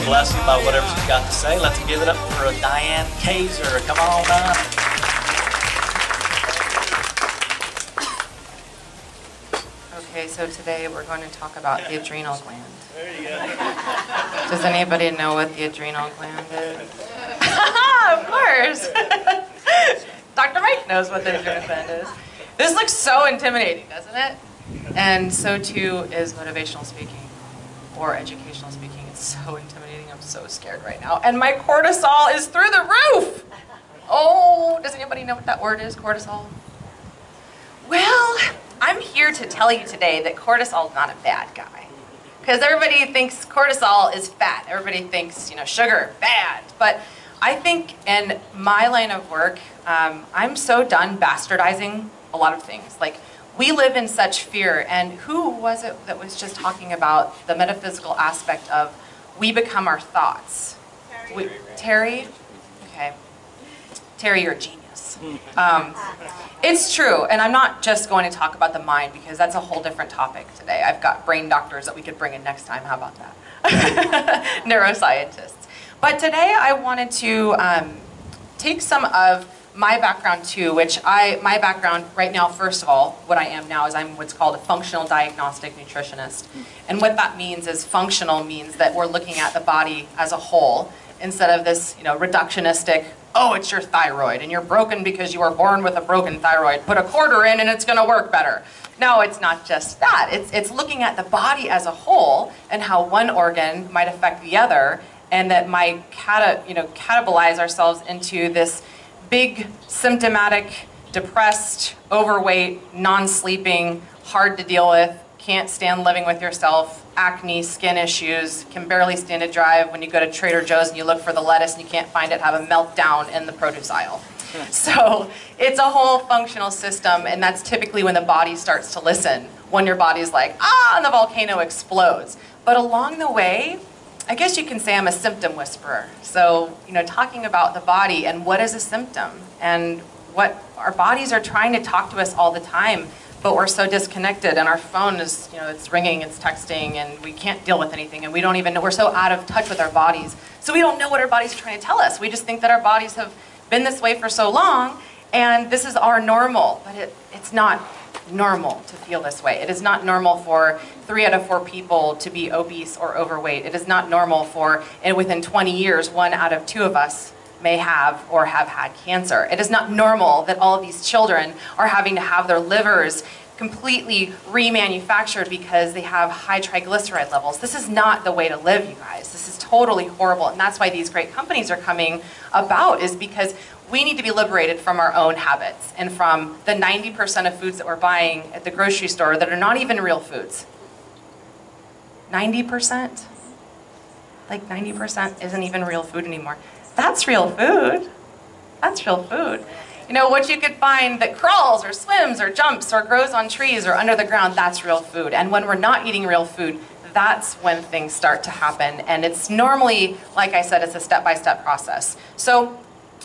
bless you by whatever she's got to say. Let's give it up for Diane Kazer. Come on up. Okay, so today we're going to talk about the adrenal gland. There you go. Does anybody know what the adrenal gland is? Of course! Dr. Mike knows what the adrenal gland is. This looks so intimidating, doesn't it? And so too is motivational speaking or educational speaking. It's so intimidating. I'm so scared right now. And my cortisol is through the roof! Oh, does anybody know what that word is, cortisol? Well, I'm here to tell you today that cortisol is not a bad guy. Because everybody thinks cortisol is fat. Everybody thinks, sugar, bad. But I think in my line of work, I'm so done bastardizing a lot of things. Like, we live in such fear. And who was it that was just talking about the metaphysical aspect of we become our thoughts? Terry? Okay. Terry, you're a genius. It's true, and I'm not just going to talk about the mind because that's a whole different topic today. I've got brain doctors that we could bring in next time. How about that? Neuroscientists. But today I wanted to take some of my background too, my background right now, first of all, what I am now is I'm what's called a functional diagnostic nutritionist. And what that means is functional means that we're looking at the body as a whole instead of this, reductionistic, oh, it's your thyroid, and you're broken because you were born with a broken thyroid. Put a quarter in and it's going to work better. No, it's not just that. It's looking at the body as a whole and how one organ might affect the other, and that might catabolize ourselves into this big, symptomatic, depressed, overweight, non-sleeping, hard to deal with, can't stand living with yourself, acne, skin issues, can barely stand to drive. When you go to Trader Joe's and you look for the lettuce and you can't find it, have a meltdown in the produce aisle. So it's a whole functional system, and that's typically when the body starts to listen, when your body's like, ah, and the volcano explodes. But along the way, I guess you can say I'm a symptom whisperer. So, talking about the body and what is a symptom and what our bodies are trying to talk to us all the time, but we're so disconnected, and our phone is, it's ringing, it's texting, and we can't deal with anything, and we don't even know, we're so out of touch with our bodies. So we don't know what our bodies are trying to tell us. We just think that our bodies have been this way for so long, and this is our normal, but it's not normal to feel this way. It is not normal for 3 out of 4 people to be obese or overweight. It is not normal for, and within 20 years, 1 out of 2 of us may have or have had cancer. It is not normal that all of these children are having to have their livers completely remanufactured because they have high triglyceride levels. This is not the way to live, you guys. This is totally horrible, and that's why these great companies are coming about, is because we need to be liberated from our own habits and from the 90% of foods that we're buying at the grocery store that are not even real foods. 90%? Like 90% isn't even real food anymore. That's real food. That's real food. What you could find that crawls or swims or jumps or grows on trees or under the ground, that's real food. And when we're not eating real food, that's when things start to happen. And it's normally, like I said, it's a step-by-step process. So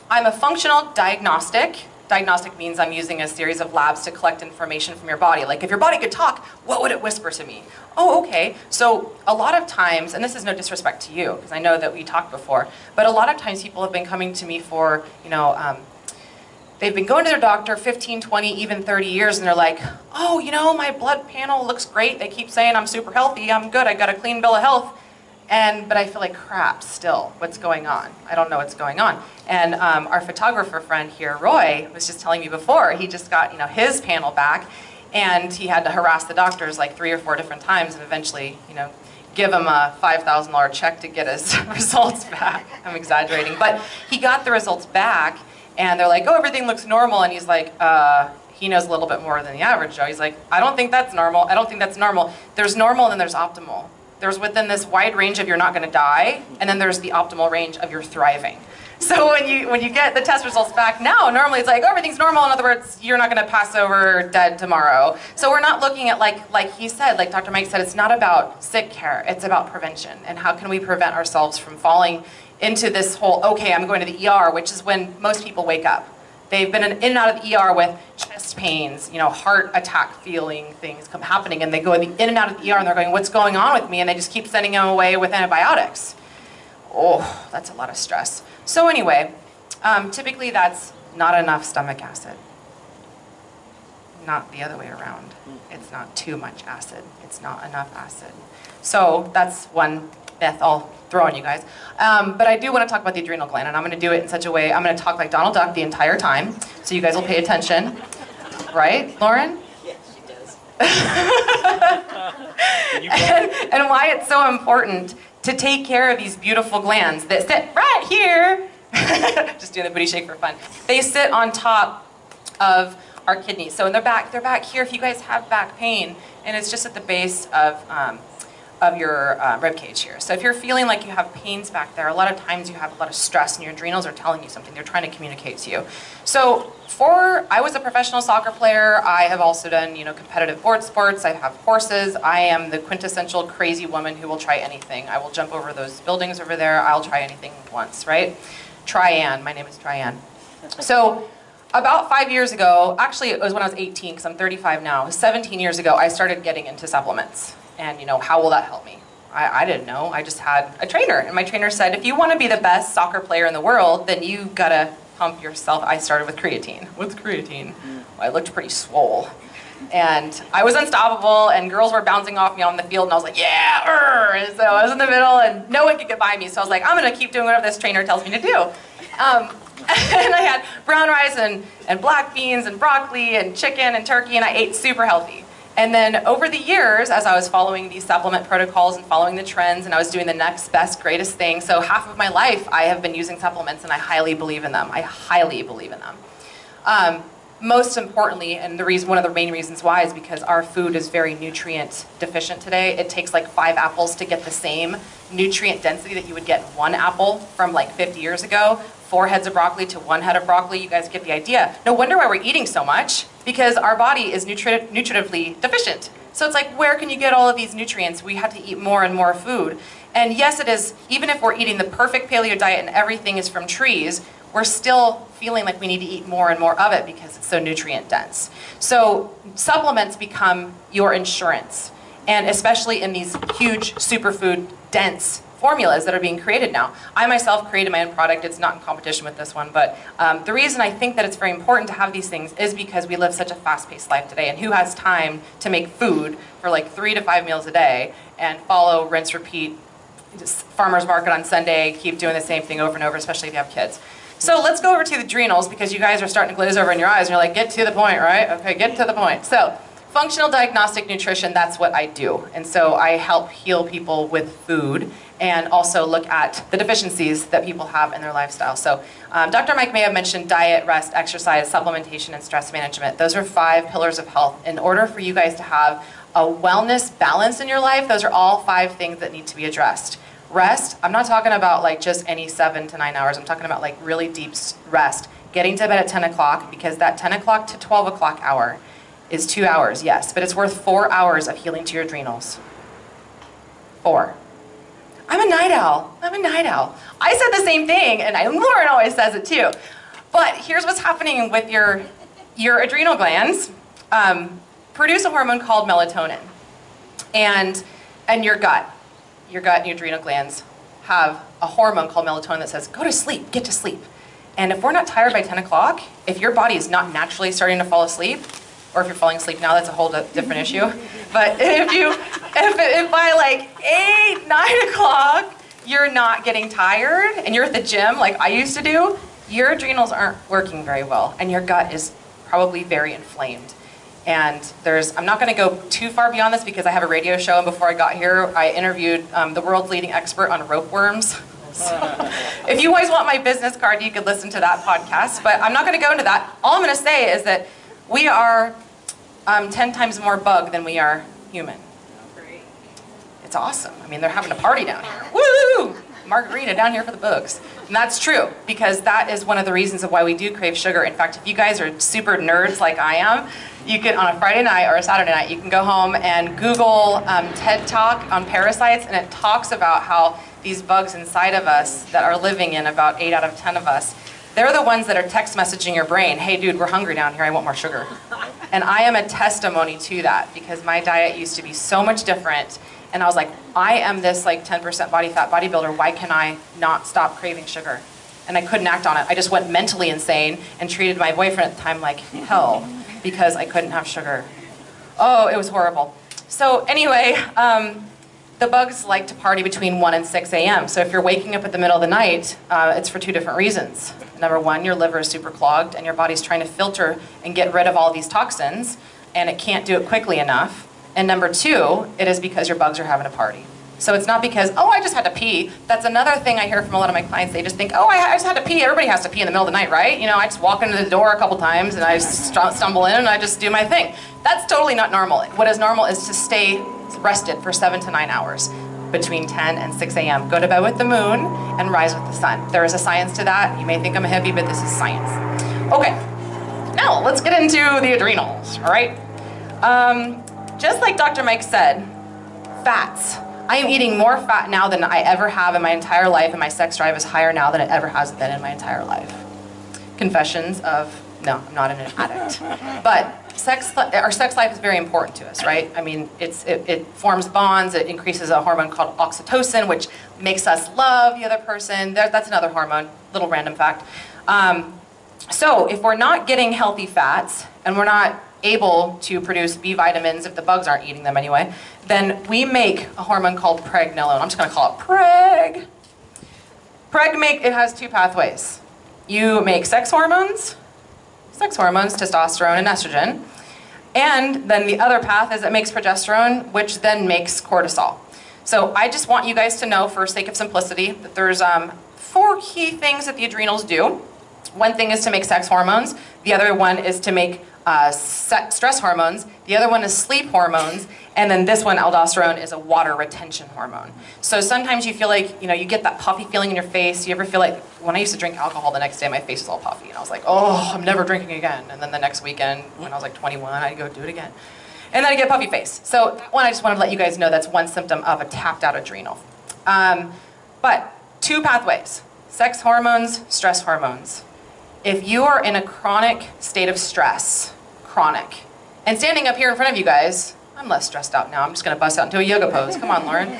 I'm a functional diagnostic. Diagnostic means I'm using a series of labs to collect information from your body. Like, if your body could talk, what would it whisper to me? Oh, okay. So a lot of times, and this is no disrespect to you, because I know that we talked before, but a lot of times people have been coming to me for, they've been going to their doctor 15, 20, even 30 years, and they're like, oh, my blood panel looks great. They keep saying I'm super healthy, I'm good, I got a clean bill of health. But I feel like crap still. What's going on? I don't know what's going on. And our photographer friend here, Roy, was just telling me before, he just got his panel back, and he had to harass the doctors like 3 or 4 different times, and eventually, give him a $5,000 check to get his results back. I'm exaggerating, but he got the results back, and they're like, oh, everything looks normal, and he's like, he knows a little bit more than the average Joe. He's like, I don't think that's normal. I don't think that's normal. There's normal and then there's optimal. There's within this wide range of you're not going to die, and then there's the optimal range of you're thriving. So when you get the test results back now, normally it's like, oh, everything's normal. In other words, you're not going to pass over dead tomorrow. So we're not looking at, like he said, like Dr. Mike said, it's not about sick care. It's about prevention. And how can we prevent ourselves from falling into this whole, okay, I'm going to the ER, which is when most people wake up. They've been in and out of the ER with chest pains, heart attack feeling things happening, and they go in and out of the ER and they're going, what's going on with me? And they just keep sending them away with antibiotics. Oh, that's a lot of stress. So anyway, typically that's not enough stomach acid. Not the other way around. It's not too much acid. It's not enough acid. So that's one myth I'll throw on you guys. But I do want to talk about the adrenal gland, and I'm going to do it in such a way, I'm going to talk like Donald Duck the entire time, so you guys will pay attention. Right, Lauren? Yes, she does. and why it's so important to take care of these beautiful glands that sit right here. Just doing the booty shake for fun. They sit on top of our kidneys. So in they're back here. If you guys have back pain, and it's just at the base of your rib cage here. So if you're feeling like you have pains back there, a lot of times you have a lot of stress, and your adrenals are telling you something. They're trying to communicate to you. So I was a professional soccer player. I have also done, competitive board sports. I have horses. I am the quintessential crazy woman who will try anything. I will jump over those buildings over there. I'll try anything once, right? Trian. My name is Trian. So about 5 years ago, actually it was when I was 18, because I'm 35 now, 17 years ago, I started getting into supplements. And how will that help me? I didn't know. I just had a trainer, and my trainer said, if you want to be the best soccer player in the world, then you gotta pump yourself. I started with creatine. What's creatine? Well, I looked pretty swole. And I was unstoppable, and girls were bouncing off me on the field, and I was like, yeah, and so I was in the middle, and no one could get by me, so I was like, I'm gonna keep doing whatever this trainer tells me to do. And I had brown rice and black beans and broccoli and chicken and turkey, and I ate super healthy. And then over the years, as I was following these supplement protocols and following the trends, and I was doing the next best, greatest thing, so half of my life I have been using supplements, and I highly believe in them. I highly believe in them. Most importantly, and one of the main reasons why is because our food is very nutrient deficient today. It takes like 5 apples to get the same nutrient density that you would get in 1 apple from like 50 years ago. 4 heads of broccoli to 1 head of broccoli. You guys get the idea. No wonder why we're eating so much, because our body is nutritively deficient. So it's like, where can you get all of these nutrients? We have to eat more and more food. And yes, it is, even if we're eating the perfect paleo diet and everything is from trees, we're still feeling like we need to eat more and more of it because it's so nutrient dense. So supplements become your insurance, and especially in these huge superfood dense formulas that are being created now. I myself created my own product. It's not in competition with this one, but the reason I think that it's very important to have these things is because we live such a fast-paced life today, and who has time to make food for like 3 to 5 meals a day and follow, rinse, repeat, just farmer's market on Sunday, keep doing the same thing over and over, especially if you have kids. So let's go over to the adrenals, because you guys are starting to glaze over in your eyes and you're like, get to the point, right? Okay, get to the point. So functional diagnostic nutrition, that's what I do. And so I help heal people with food and also look at the deficiencies that people have in their lifestyle. So Dr. Mike may have mentioned diet, rest, exercise, supplementation, and stress management. Those are 5 pillars of health. In order for you guys to have a wellness balance in your life, those are all 5 things that need to be addressed. Rest, I'm not talking about like just any 7 to 9 hours. I'm talking about like really deep rest. Getting to bed at 10 o'clock, because that 10 o'clock to 12 o'clock hour is 2 hours, yes, but it's worth 4 hours of healing to your adrenals. 4. I'm a night owl. I'm a night owl. I said the same thing, and Lauren always says it too. But here's what's happening with your adrenal glands. Produce a hormone called melatonin. And your gut and your adrenal glands have a hormone called melatonin that says, go to sleep, get to sleep. And if we're not tired by 10 o'clock, if your body is not naturally starting to fall asleep, or if you're falling asleep now, that's a whole different issue. But if by like 8, 9 o'clock, you're not getting tired and you're at the gym like I used to do, your adrenals aren't working very well and your gut is probably very inflamed. And I'm not gonna go too far beyond this because I have a radio show, and before I got here, I interviewed the world's leading expert on ropeworms. So if you guys want my business card, you could listen to that podcast, but I'm not gonna go into that. All I'm gonna say is that we are 10 times more bug than we are human. Great. It's awesome. I mean, they're having a party down here. Woo! Margarita down here for the bugs. And that's true, because that is one of the reasons of why we do crave sugar. In fact, if you guys are super nerds like I am, you can, on a Friday night or a Saturday night, you can go home and Google TED Talk on parasites, and it talks about how these bugs inside of us that are living in about 8 out of 10 of us, they're the ones that are text messaging your brain, hey dude, we're hungry down here, I want more sugar. And And I am a testimony to that because my diet used to be so much different. And I was like, I am this like 10% body fat bodybuilder. Why can I not stop craving sugar? And I couldn't act on it. I just went mentally insane and treated my boyfriend at the time like hell because I couldn't have sugar. Oh, it was horrible. So anyway, the bugs like to party between 1 and 6 a.m. So if you're waking up at the middle of the night, it's for 2 different reasons. Number one, your liver is super clogged and your body's trying to filter and get rid of all these toxins, and it can't do it quickly enough. And number two, it is because your bugs are having a party. So it's not because, oh, I just had to pee. That's another thing I hear from a lot of my clients. They just think, oh, I just had to pee. Everybody has to pee in the middle of the night, right? You know, I just walk into the door a couple times and I stumble in and I just do my thing. That's totally not normal. What is normal is to stay rested for 7 to 9 hours between 10 and 6 a.m. Go to bed with the moon and rise with the sun. There is a science to that. You may think I'm a hippie, but this is science. Okay, now let's get into the adrenals, all right? Just like Dr. Mike said, fats. I am eating more fat now than I ever have in my entire life, and my sex drive is higher now than it ever has been in my entire life. Confessions of, no, I'm not an addict. But our sex life is very important to us, right? I mean, it forms bonds, it increases a hormone called oxytocin, which makes us love the other person. That's another hormone, little random fact. So if we're not getting healthy fats, and we're not able to produce B vitamins if the bugs aren't eating them anyway, then we make a hormone called pregnenolone. I'm just going to call it preg. It has 2 pathways. You make sex hormones, testosterone and estrogen, and then the other path is it makes progesterone, which then makes cortisol. So I just want you guys to know, for sake of simplicity, that there's 4 key things that the adrenals do. One thing is to make sex hormones. The other one is to make stress hormones. The other one is sleep hormones. And then this one, aldosterone, is a water retention hormone. So sometimes you feel like, you know, you get that puffy feeling in your face. You ever feel like, when I used to drink alcohol, the next day my face was all puffy. And I was like, oh, I'm never drinking again. And then the next weekend, when I was like 21, I'd go do it again. And then I get a puffy face. So I just wanted to let you guys know that's one symptom of a tapped out adrenal. But 2 pathways, sex hormones, stress hormones. If you are in a chronic state of stress, and standing up here in front of you guys, I'm less stressed out now. I'm just going to bust out into a yoga pose. Come on, Lauren.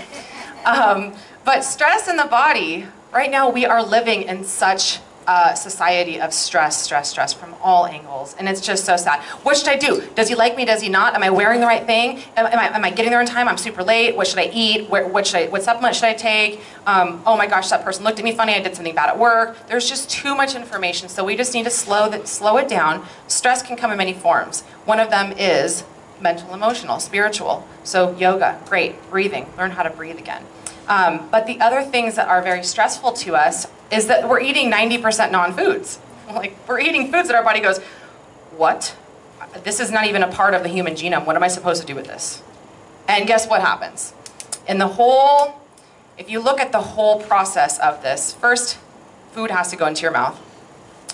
But stress in the body, right now we are living in such a society of stress from all angles. And it's just so sad. What should I do? Does he like me? Does he not? Am I wearing the right thing? Am I getting there in time? I'm super late. What should I eat? What supplement should I take? Oh my gosh, that person looked at me funny. I did something bad at work. There's just too much information. So we just need to slow it down. Stress can come in many forms. One of them is mental, emotional, spiritual. So yoga, great. Breathing, learn how to breathe again. But the other things that are very stressful to us is that we're eating 90% non-foods. Like, we're eating foods that our body goes, what? This is not even a part of the human genome. What am I supposed to do with this? And guess what happens? If you look at the whole process of this, first, food has to go into your mouth.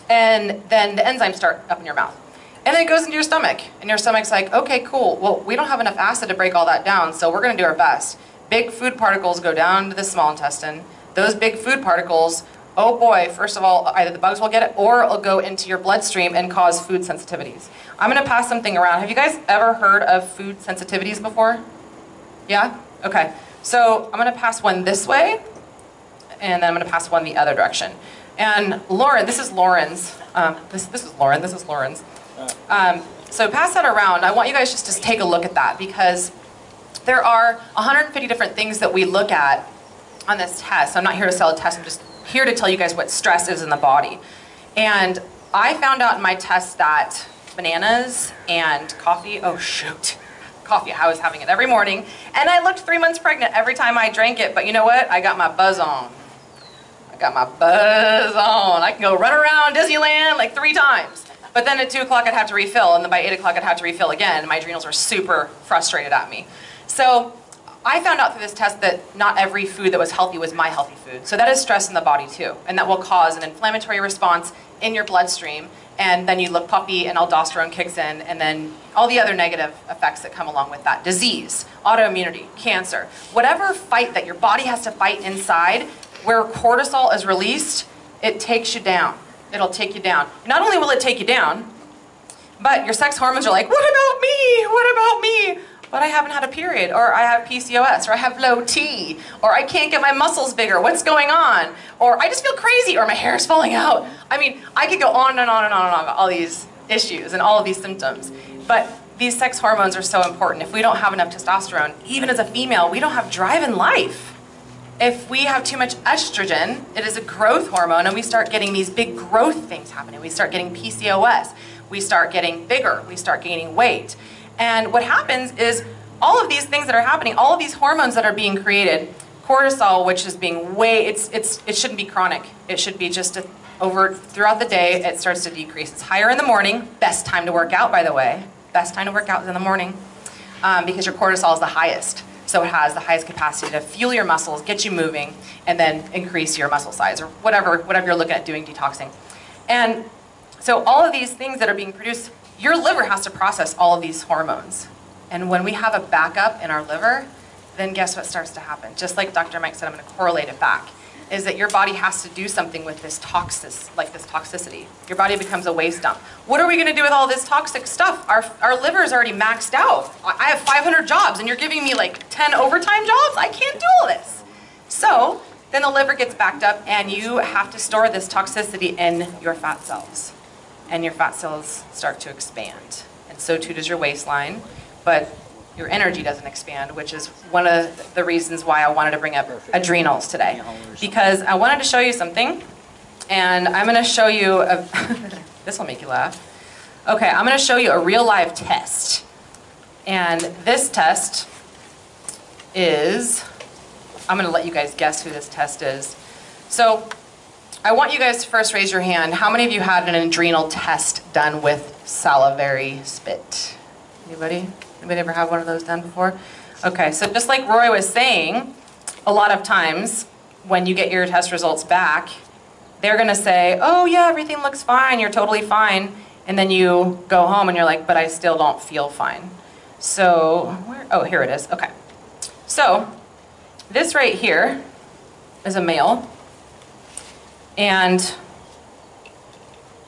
And then the enzymes start up in your mouth. And then it goes into your stomach. And your stomach's like, okay, cool. Well, we don't have enough acid to break all that down, so we're going to do our best. Big food particles go down to the small intestine. Those big food particles, oh boy, first of all, either the bugs will get it or it'll go into your bloodstream and cause food sensitivities. I'm going to pass something around. Have you guys ever heard of food sensitivities before? Yeah? Okay. So I'm going to pass one this way, and then I'm going to pass one the other direction. And Lauren, this is Lauren's. This is Lauren. This is Lauren's. So pass that around. I want you guys just to take a look at that, because there are 150 different things that we look at on this test. I'm not here to sell a test. I'm just here to tell you guys what stress is in the body. And I found out in my test that bananas and coffee, oh shoot, coffee, I was having it every morning. And I looked 3 months pregnant every time I drank it. But you know what? I got my buzz on. I can go run around Disneyland like 3 times. But then at 2 o'clock I'd have to refill, and then by 8 o'clock I'd have to refill again. My adrenals were super frustrated at me. So I found out through this test that not every food that was healthy was my healthy food. So that is stress in the body too. And that will cause an inflammatory response in your bloodstream. And then you look puffy and aldosterone kicks in, and then all the other negative effects that come along with that. Disease, autoimmunity, cancer, whatever fight that your body has to fight inside, where cortisol is released, it takes you down. It'll take you down. Not only will it take you down, But your sex hormones are like, what about me? What about me? But I haven't had a period, or I have PCOS, or I have low T, or I can't get my muscles bigger. What's going on? Or I just feel crazy, or my hair's falling out. I mean, I could go on and on and on and on about all these issues and all of these symptoms. But these sex hormones are so important. If we don't have enough testosterone, even as a female, we don't have drive in life. If we have too much estrogen, it is a growth hormone, and we start getting these big growth things happening. We start getting PCOS. We start getting bigger. We start gaining weight. And what happens is all of these things that are happening, all of these hormones that are being created, cortisol, which is being it shouldn't be chronic. It should be just throughout the day, it starts to decrease. It's higher in the morning. Best time to work out, by the way. Best time to work out is in the morning because your cortisol is the highest. So it has the highest capacity to fuel your muscles, get you moving, and then increase your muscle size or whatever you're looking at doing detoxing. And so all of these things that are being produced, your liver has to process all of these hormones. And when we have a backup in our liver, then guess what starts to happen? Just like Dr. Mike said, I'm going to correlate it back, is that your body has to do something with this toxicity. Your body becomes a waste dump. What are we going to do with all this toxic stuff? Our liver is already maxed out. I have 500 jobs, and you're giving me like 10 overtime jobs? I can't do all this. So then the liver gets backed up, and you have to store this toxicity in your fat cells. And your fat cells start to expand. And so too does your waistline, but your energy doesn't expand, which is one of the reasons why I wanted to bring up adrenals today. Because I wanted to show you something, and I'm going to show you, this will make you laugh. Okay, I'm going to show you a real live test. And this test is, I'm going to let you guys guess who this test is. So I want you guys to first raise your hand. How many of you had an adrenal test done with salivary spit? Anybody? Anybody ever have one of those done before? Okay, so just like Roy was saying, a lot of times when you get your test results back, they're gonna say, oh yeah, everything looks fine, you're totally fine. And then you go home and you're like, but I still don't feel fine. So, oh, here it is, okay. So, this right here is a male. And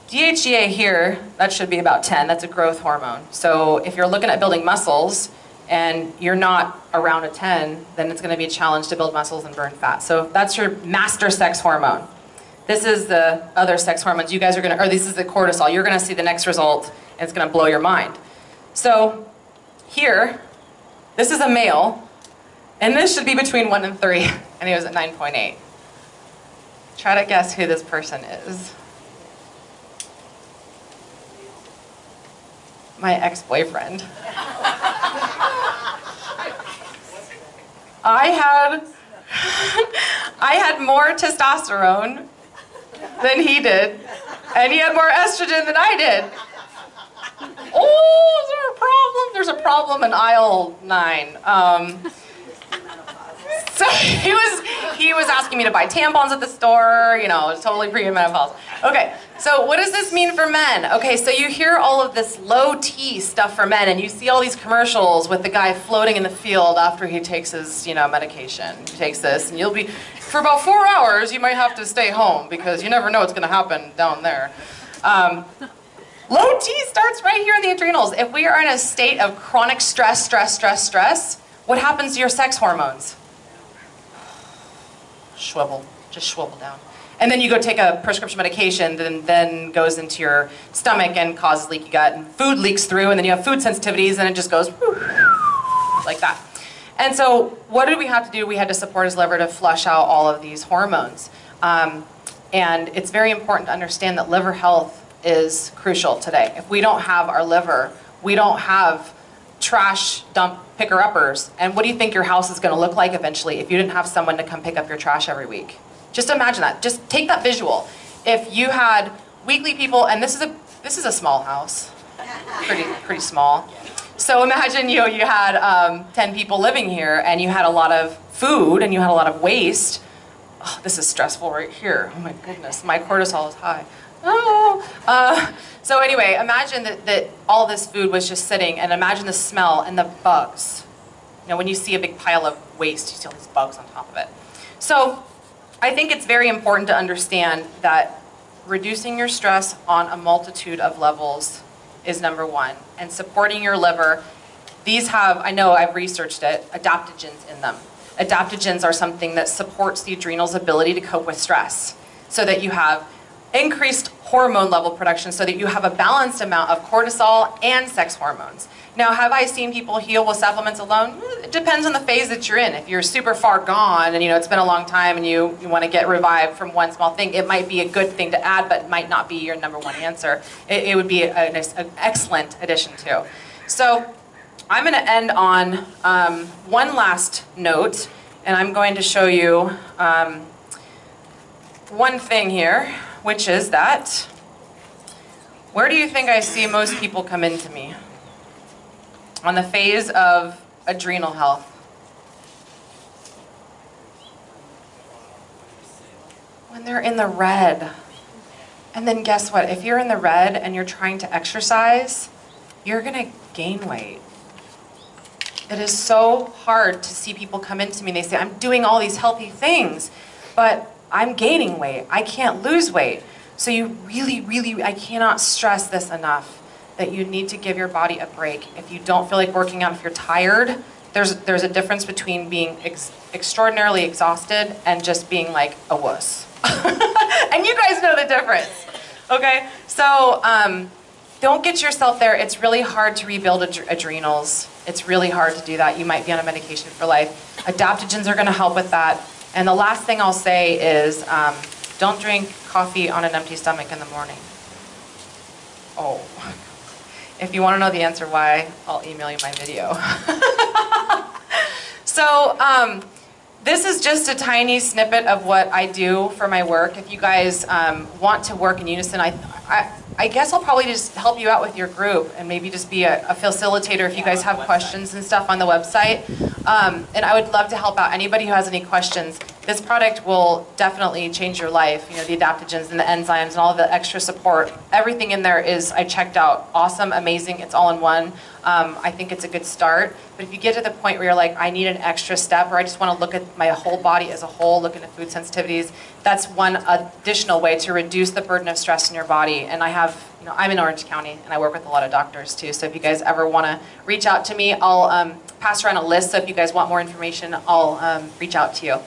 DHEA here, that should be about 10. That's a growth hormone. So if you're looking at building muscles and you're not around a 10, then it's going to be a challenge to build muscles and burn fat. So that's your master sex hormone. This is the other sex hormones. You guys are going to, or this is the cortisol. You're going to see the next result, and it's going to blow your mind. So here, this is a male, and this should be between 1 and 3, and he was at 9.8. Try to guess who this person is. My ex-boyfriend. I had more testosterone than he did, and he had more estrogen than I did. Oh, is there a problem? There's a problem in aisle 9. So he was asking me to buy tampons at the store, you know, totally premenopausal. Okay, so what does this mean for men? Okay, so you hear all of this low T stuff for men, and you see all these commercials with the guy floating in the field after he takes his, medication. He takes this, and you'll be, for about 4 hours, you might have to stay home because you never know what's gonna happen down there. Low T starts right here in the adrenals. If we are in a state of chronic stress, what happens to your sex hormones? Just shrivel down. And then you go take a prescription medication that then goes into your stomach and causes leaky gut, and food leaks through, and then you have food sensitivities, and it just goes like that. And so what did we have to do? We had to support his liver to flush out all of these hormones. And it's very important to understand that liver health is crucial today. If we don't have our liver, we don't have trash dump picker-uppers. And what do you think your house is going to look like eventually if you didn't have someone to come pick up your trash every week? Just imagine that. Just take that visual. If you had weekly people, and this is a small house, pretty small. So imagine you had 10 people living here, and you had a lot of food, and you had a lot of waste. Oh, this is stressful right here. Oh my goodness, my cortisol is high. Oh. So anyway, imagine that all this food was just sitting, and imagine the smell and the bugs. When you see a big pile of waste, you see all these bugs on top of it. So I think it's very important to understand that reducing your stress on a multitude of levels is number one. And supporting your liver, these have, I know I've researched it, adaptogens in them. Adaptogens are something that supports the adrenal's ability to cope with stress, so that you have increased hormone level production, so that you have a balanced amount of cortisol and sex hormones. Now, have I seen people heal with supplements alone? It depends on the phase that you're in. If you're super far gone and it's been a long time and you want to get revived from one small thing, it might be a good thing to add, but might not be your number one answer. It would be an excellent addition too. So I'm going to end on one last note, and I'm going to show you one thing here, which is that, where do you think I see most people come into me? On the phase of adrenal health. When they're in the red. And then guess what? If you're in the red and you're trying to exercise, you're going to gain weight. It is so hard to see people come into me and they say, I'm doing all these healthy things, but I'm gaining weight. I can't lose weight. So you really, I cannot stress this enough, that you need to give your body a break. If you don't feel like working out, if you're tired, there's a difference between being extraordinarily exhausted and just being like a wuss. And you guys know the difference, okay? So don't get yourself there. It's really hard to rebuild adrenals. It's really hard to do that. You might be on a medication for life. Adaptogens are gonna help with that. And the last thing I'll say is don't drink coffee on an empty stomach in the morning. Oh. If you want to know the answer why, I'll email you my video. So this is just a tiny snippet of what I do for my work. If you guys want to work in unison, I guess I'll probably just help you out with your group and maybe just be a facilitator if you guys have questions and stuff on the website. And I would love to help out anybody who has any questions. This product will definitely change your life. The adaptogens and the enzymes and all of the extra support. Everything in there is, I checked out, awesome, amazing. It's all in one. I think it's a good start. But if you get to the point where you're like, I need an extra step, or I just want to look at my whole body as a whole, look into food sensitivities, that's one additional way to reduce the burden of stress in your body. And I have, I'm in Orange County, and I work with a lot of doctors too. So if you guys ever want to reach out to me, I'll pass around a list. So if you guys want more information, I'll reach out to you.